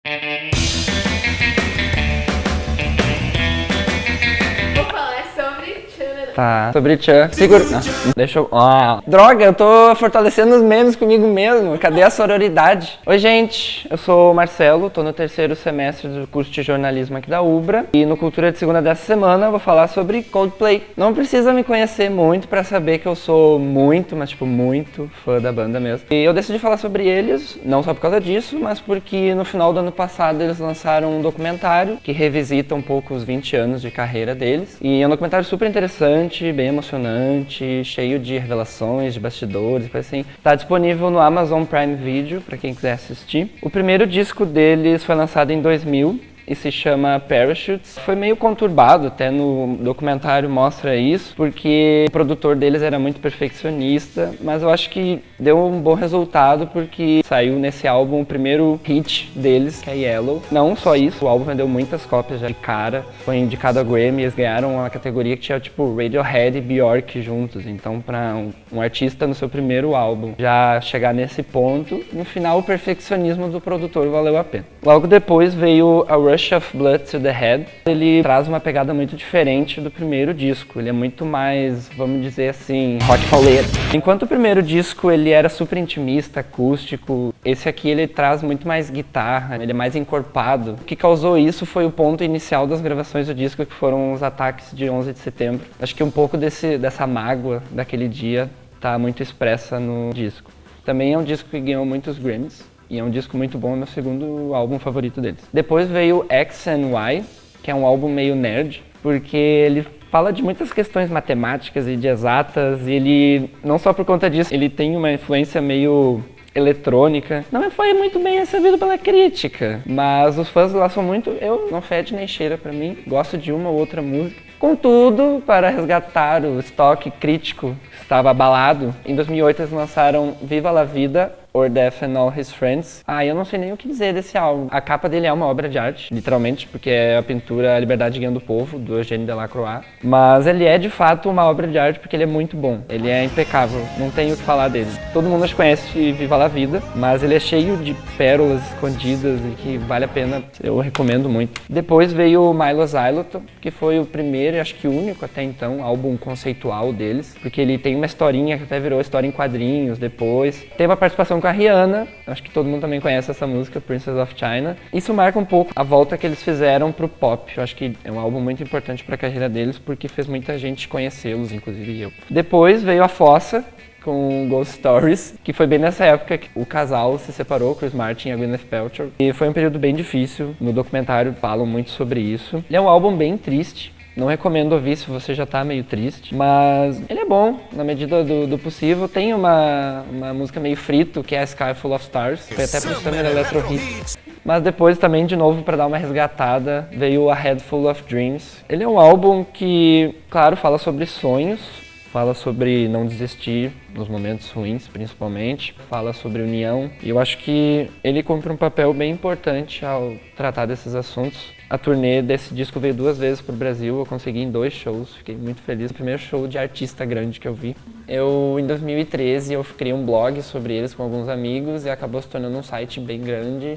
Vou falar sobre Tchan. Tá, sobre Tchan. Segura. Não, deixa eu. Droga, eu tô fortalecendo os memes comigo mesmo. Cadê a sororidade? Oi, gente. Eu sou o Marcelo, tô no terceiro semestre do curso de jornalismo aqui da Ubra. E no Cultura de Segunda dessa semana eu vou falar sobre Coldplay. Não precisa me conhecer muito pra saber que eu sou muito, mas tipo, muito fã da banda mesmo. E eu decidi falar sobre eles, não só por causa disso, mas porque no final do ano passado eles lançaram um documentário que revisita um pouco os 20 anos de carreira deles. E é um documentário super interessante, bem emocionante, cheio de revelações, de bastidores, coisa assim. Tá disponível no Amazon Prime Video, pra quem quiser assistir. O primeiro disco deles foi lançado em 2000. E se chama Parachutes. Foi meio conturbado, até no documentário mostra isso, porque o produtor deles era muito perfeccionista, mas eu acho que deu um bom resultado porque saiu nesse álbum o primeiro hit deles, que é Yellow. Não só isso, o álbum vendeu muitas cópias já de cara, foi indicado a Grammy, eles ganharam uma categoria que tinha tipo Radiohead e Bjork juntos, então para um artista no seu primeiro álbum já chegar nesse ponto, no final o perfeccionismo do produtor valeu a pena. Logo depois veio a Rush of Blood to the Head. Ele traz uma pegada muito diferente do primeiro disco. Ele é muito mais, vamos dizer assim, rock pauleiro. Enquanto o primeiro disco ele era super intimista, acústico, esse aqui ele traz muito mais guitarra, ele é mais encorpado. O que causou isso foi o ponto inicial das gravações do disco, que foram os ataques de 11 de setembro. Acho que um pouco dessa mágoa daquele dia tá muito expressa no disco. Também é um disco que ganhou muitos Grammys. E é um disco muito bom, é meu segundo álbum favorito deles. Depois veio X and Y, que é um álbum meio nerd, porque ele fala de muitas questões matemáticas e de exatas, e ele, não só por conta disso, ele tem uma influência meio eletrônica. Não foi muito bem recebido pela crítica, mas os fãs lá são muito... não fede nem cheira pra mim, gosto de uma ou outra música. Contudo, para resgatar o estoque crítico que estava abalado, em 2008 eles lançaram Viva la Vida, or Death and All His Friends. Eu não sei nem o que dizer desse álbum. A capa dele é uma obra de arte, literalmente, porque é a pintura A Liberdade Guiando o Povo, do Eugène Delacroix. Mas ele é, de fato, uma obra de arte porque ele é muito bom. Ele é impecável, não tenho o que falar dele. Todo mundo conhece Viva la Vida, mas ele é cheio de pérolas escondidas e que vale a pena, eu recomendo muito. Depois veio Milo Xyloto, que foi o primeiro e acho que o único até então álbum conceitual deles, porque ele tem uma historinha que até virou história em quadrinhos depois. Tem uma participação com a Rihanna, acho que todo mundo também conhece essa música, Princess of China. Isso marca um pouco a volta que eles fizeram pro pop. Eu acho que é um álbum muito importante para a carreira deles, porque fez muita gente conhecê-los, inclusive eu. Depois veio a Fossa, com Ghost Stories, que foi bem nessa época que o casal se separou, Chris Martin e a Gwyneth Paltrow. E foi um período bem difícil, no documentário falam muito sobre isso. Ele é um álbum bem triste. Não recomendo ouvir se você já tá meio triste, mas ele é bom, na medida do possível. Tem uma música meio frito, que é a Sky Full of Stars, foi até pro Summer Electro Hits. Mas depois também, de novo, para dar uma resgatada, veio A Head Full of Dreams. Ele é um álbum que, claro, fala sobre sonhos, fala sobre não desistir nos momentos ruins, principalmente. Fala sobre união. E eu acho que ele cumpre um papel bem importante ao tratar desses assuntos. A turnê desse disco veio 2 vezes pro Brasil, eu consegui em 2 shows, fiquei muito feliz. O primeiro show de artista grande que eu vi. Em 2013, eu criei um blog sobre eles com alguns amigos e acabou se tornando um site bem grande.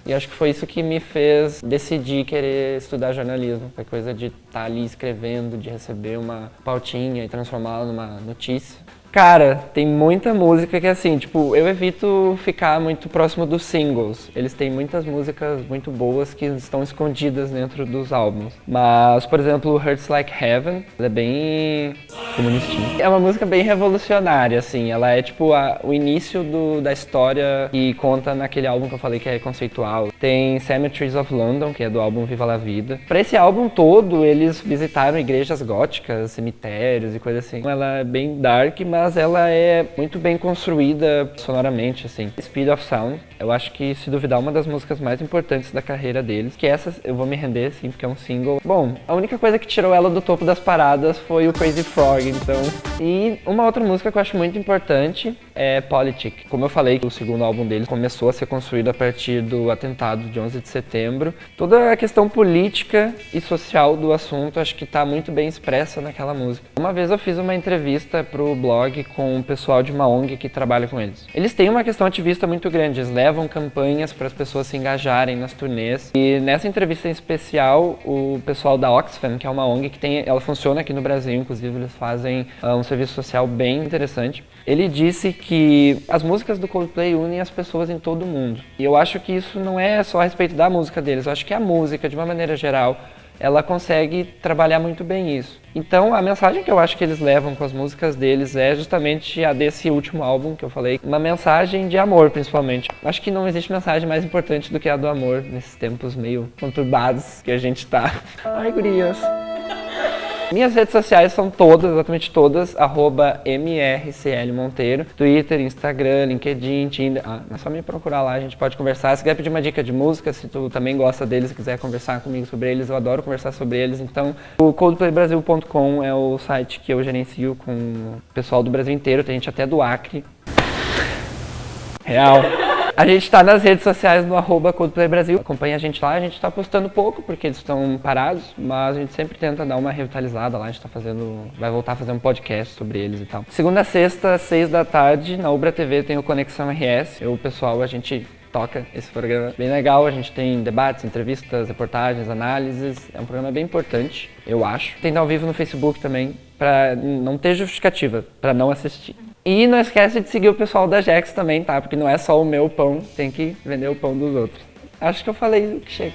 E acho que foi isso que me fez decidir querer estudar jornalismo. Foi coisa de estar ali escrevendo, de receber uma pautinha e transformá-la numa notícia. Cara, tem muita música que assim, tipo, eu evito ficar muito próximo dos singles. Eles têm muitas músicas muito boas que estão escondidas dentro dos álbuns. Mas, por exemplo, Hurts Like Heaven, ela é bem comunistinha. É uma música bem revolucionária, assim. Ela é tipo o início da história que conta naquele álbum que eu falei que é conceitual. Tem Cemeteries of London, que é do álbum Viva la Vida. Pra esse álbum todo, eles visitaram igrejas góticas, cemitérios e coisa assim. Ela é bem dark, mas ela é muito bem construída sonoramente, assim. Speed of Sound, eu acho que, se duvidar, uma das músicas mais importantes da carreira deles, que essa eu vou me render, assim, porque é um single. Bom, a única coisa que tirou ela do topo das paradas foi o Crazy Frog, então. E uma outra música que eu acho muito importante, é Politic. Como eu falei, o segundo álbum deles começou a ser construído a partir do atentado de 11 de setembro. Toda a questão política e social do assunto acho que está muito bem expressa naquela música. Uma vez eu fiz uma entrevista pro blog com o pessoal de uma ONG que trabalha com eles. Eles têm uma questão ativista muito grande, eles levam campanhas para as pessoas se engajarem nas turnês. E nessa entrevista em especial, o pessoal da Oxfam, que é uma ONG que ela funciona aqui no Brasil, inclusive eles fazem um serviço social bem interessante. Ele disse que as músicas do Coldplay unem as pessoas em todo o mundo. E eu acho que isso não é só a respeito da música deles, eu acho que a música, de uma maneira geral, ela consegue trabalhar muito bem isso. Então, a mensagem que eu acho que eles levam com as músicas deles é justamente a desse último álbum que eu falei, uma mensagem de amor, principalmente. Acho que não existe mensagem mais importante do que a do amor nesses tempos meio conturbados que a gente tá. Ai, gurias. Minhas redes sociais são todas, exatamente todas, @mrclmonteiro, Twitter, Instagram, LinkedIn, Tinder. É só me procurar lá, a gente pode conversar. Se quiser pedir uma dica de música, se tu também gosta deles e quiser conversar comigo sobre eles, eu adoro conversar sobre eles. Então, o coldplaybrasil.com é o site que eu gerencio com o pessoal do Brasil inteiro, tem gente até do Acre. Real. A gente tá nas redes sociais no @ColdplayBrasil. Acompanha a gente lá, a gente tá postando pouco porque eles estão parados, mas a gente sempre tenta dar uma revitalizada lá, a gente vai voltar a fazer um podcast sobre eles e tal. Segunda a sexta, 6 da tarde, na Ubra TV tem o Conexão RS. O pessoal, a gente toca esse programa bem legal, a gente tem debates, entrevistas, reportagens, análises, é um programa bem importante, eu acho. Tem ao vivo no Facebook também, pra não ter justificativa, pra não assistir. E não esquece de seguir o pessoal da Jax também, tá? Porque não é só o meu pão, tem que vender o pão dos outros. Acho que eu falei o que chega.